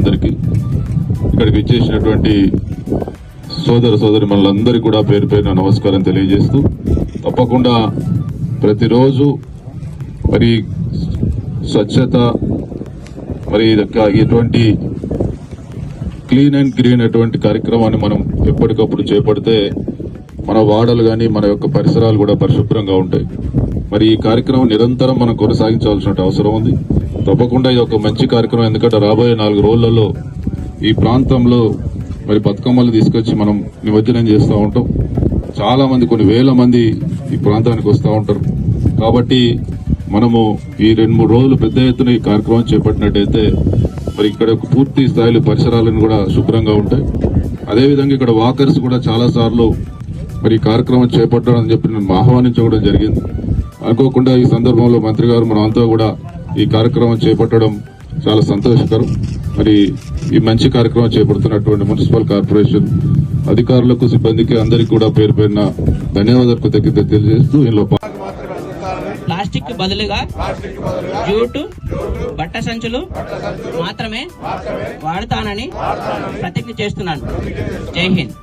అందరికీ, ఇక్కడికి ఇచ్చేసినటువంటి సోదరి మనలందరికీ కూడా పేరు పేరున నమస్కారం తెలియజేస్తూ, తప్పకుండా ప్రతిరోజు మరి స్వచ్ఛత మరి ఇటువంటి క్లీన్ అండ్ గ్రీన్ అటువంటి కార్యక్రమాన్ని మనం ఎప్పటికప్పుడు చేపడితే మన వాడలు కానీ మన యొక్క పరిసరాలు కూడా పరిశుభ్రంగా ఉంటాయి. మరి ఈ కార్యక్రమం నిరంతరం మనం కొనసాగించాల్సిన అవసరం ఉంది. తప్పకుండా ఇది ఒక మంచి కార్యక్రమం, ఎందుకంటే రాబోయే 4 రోజులలో ఈ ప్రాంతంలో మరి బతుకమ్మలు తీసుకొచ్చి మనం నిమజ్జనం చేస్తూ ఉంటాం. చాలా మంది, కొన్ని వేల మంది ఈ ప్రాంతానికి వస్తూ ఉంటారు. కాబట్టి మనము ఈ 2-3 రోజులు పెద్ద ఎత్తున ఈ కార్యక్రమం చేపట్టినట్టయితే మరి ఇక్కడ పూర్తి స్థాయిలో పరిసరాలను కూడా శుభ్రంగా ఉంటాయి. అదేవిధంగా ఇక్కడ వాకర్స్ కూడా చాలా సార్లు మరి ఈ కార్యక్రమం చేపట్టడం అని చెప్పి నేను ఆహ్వానించడం జరిగింది. అనుకోకుండా ఈ సందర్భంలో మంత్రి గారు మనంతా కూడా ఈ కార్యక్రమం చేపట్టడం చాలా సంతోషకరం. మరి ఈ మంచి కార్యక్రమం చేపడుతున్నటువంటి మున్సిపల్ కార్పొరేషన్ అధికారులకు, సిబ్బందికి అందరికీ కూడా పేరు పేరున ధన్యవాదాలు తెలియజేస్తూ ఇందులో ప్లాస్టిక్ బదులుగా జూటు బట్ట సంచులు మాత్రమే వాడతానని ప్రతిజ్ఞ చేస్తున్నాను. జై హింద్.